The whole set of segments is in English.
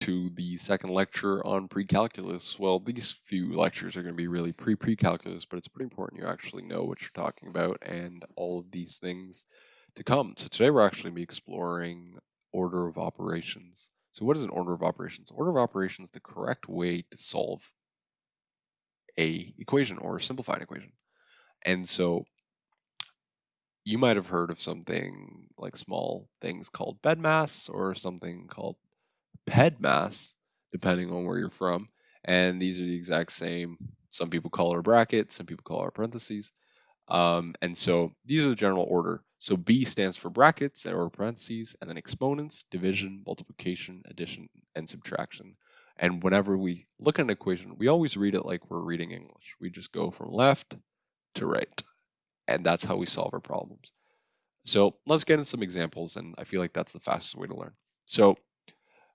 to the second lecture on precalculus. Well, these few lectures are going to be really pre-precalculus, but it's pretty important you actually know what you're talking about and all of these things to come. So today we're actually going to be exploring order of operations. So what is an order of operations? Order of operations is the correct way to solve a equation or a simplified equation. And so you might have heard of something like small things called BEDMAS or something called PEDMAS, depending on where you're from. And these are the exact same. Some people call it brackets, some people call it parentheses. And so these are the general order. So B stands for brackets or parentheses, and then exponents, division, multiplication, addition, and subtraction. And whenever we look at an equation, we always read it like we're reading English. We just go from left to right. And that's how we solve our problems. So let's get into some examples, and I feel like that's the fastest way to learn. So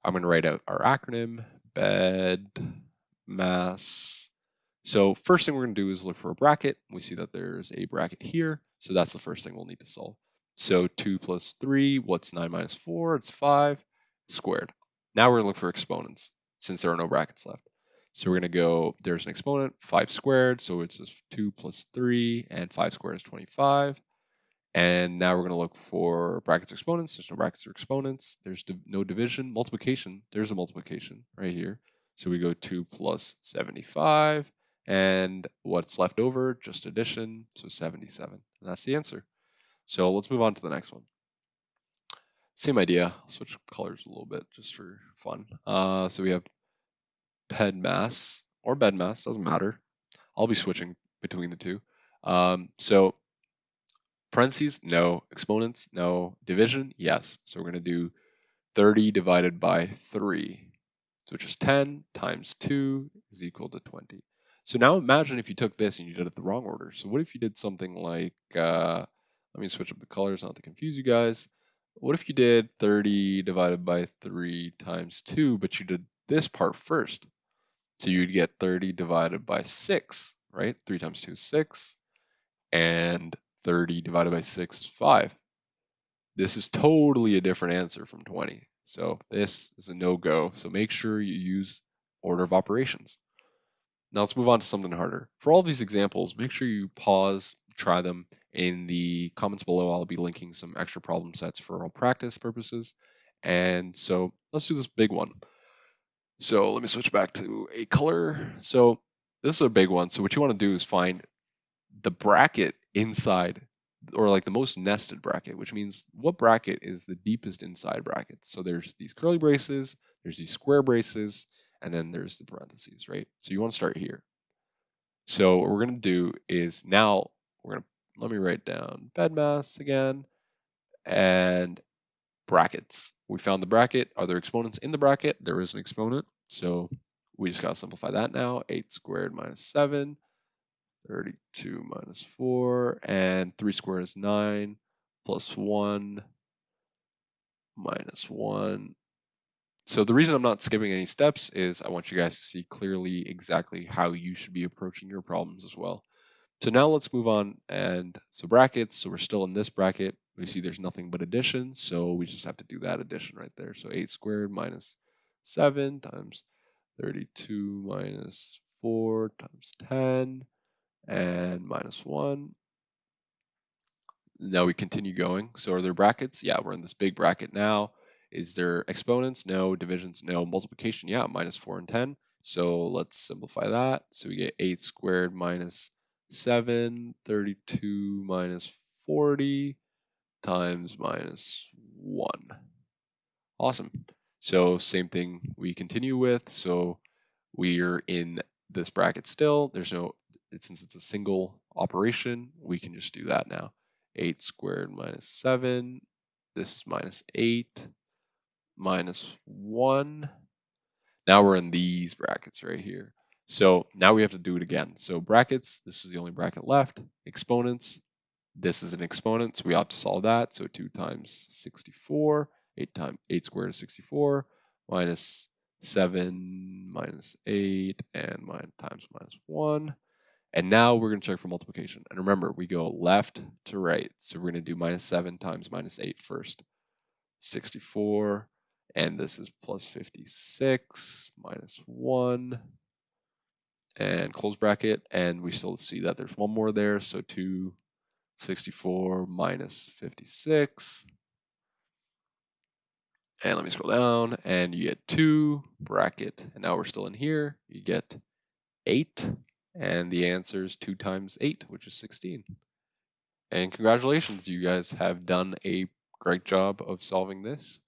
I'm going to write out our acronym, BEDMAS. So first thing we're going to do is look for a bracket. We see that there's a bracket here. So that's the first thing we'll need to solve. So 2 plus 3, what's 9 minus 4? It's 5 squared. Now we're going to look for exponents since there are no brackets left. So we're going to go, there's an exponent, 5 squared. So it's just 2 plus 3, and 5 squared is 25. And now we're going to look for brackets exponents. There's no brackets or exponents. There's no division. Multiplication, there's a multiplication right here. So we go 2 plus 75. And what's left over? Just addition, so 77. And that's the answer. So let's move on to the next one. Same idea. I'll switch colors a little bit just for fun. So we have PEDMAS or BEDMAS, doesn't matter. I'll be switching between the two. So parentheses, no. Exponents, no. Division, yes. So we're going to do 30 divided by 3, which is 10 times 2 is equal to 20. So now imagine if you took this and you did it the wrong order. So what if you did something like, let me switch up the colors not to confuse you guys. What if you did 30 divided by 3 times 2, but you did this part first? So you'd get 30 divided by 6, right? 3 times 2 is 6. And 30 divided by 6 is 5. This is totally a different answer from 20. So this is a no-go. So make sure you use order of operations. Now let's move on to something harder. For all these examples, make sure you pause, try them. In the comments below, I'll be linking some extra problem sets for all practice purposes. And so let's do this big one. So let me switch back to a color. So this is a big one. So what you want to do is find the bracket inside, or like the most nested bracket, which means what bracket is the deepest inside bracket. So there's these curly braces, there's these square braces, and then there's the parentheses, right? So you want to start here. So what we're going to do is now let me write down BEDMAS again and brackets. We found the bracket. Are there exponents in the bracket? There is an exponent. So we just got to simplify that now. 8 squared minus 7. 32 minus 4, and 3 squared is 9, plus 1 minus 1. So the reason I'm not skipping any steps is I want you guys to see clearly exactly how you should be approaching your problems as well. So now let's move on, and so brackets, so we're still in this bracket. We see there's nothing but addition, so we just have to do that addition right there. So 8 squared minus 7 times 32 minus 4 times 10, and minus 1. Now we continue going. So are there brackets? Yeah, we're in this big bracket now. Is there exponents? No. Divisions? No. Multiplication? Yeah, minus 4 and 10. So let's simplify that. So we get 8 squared minus 7, 32 minus 40 times minus 1. Awesome. So same thing we continue with. So we're in this bracket still. Since it's a single operation, we can just do that now. 8 squared minus 7. This is minus 8 minus 1. Now we're in these brackets right here. So now we have to do it again. So brackets, this is the only bracket left. Exponents, this is an exponent, so we have to solve that. So 2 times 64, 8 squared is 64, minus 7 minus 8, and times minus 1. And now we're going to check for multiplication. And remember, we go left to right. So we're going to do minus 7 times minus 8 first. 64. and this is plus 56 minus 1, and close bracket, and we still see that there's one more there, so 264 minus 56. And let me scroll down, and you get 2 bracket, and now we're still in here. You get 8, and the answer is 2 times 8, which is 16. And congratulations, you guys have done a great job of solving this.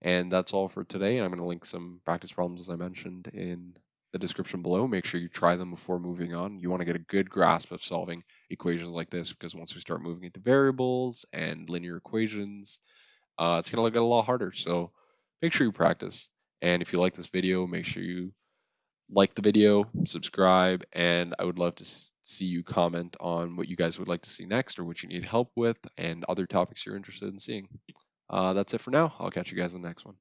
And that's all for today. And I'm going to link some practice problems, as I mentioned, in the description below. Make sure you try them before moving on. You want to get a good grasp of solving equations like this, because once we start moving into variables and linear equations, it's going to get a lot harder. So make sure you practice. And if you like this video, make sure you like the video, subscribe, and I would love to see you comment on what you guys would like to see next or what you need help with and other topics you're interested in seeing. That's it for now. I'll catch you guys in the next one.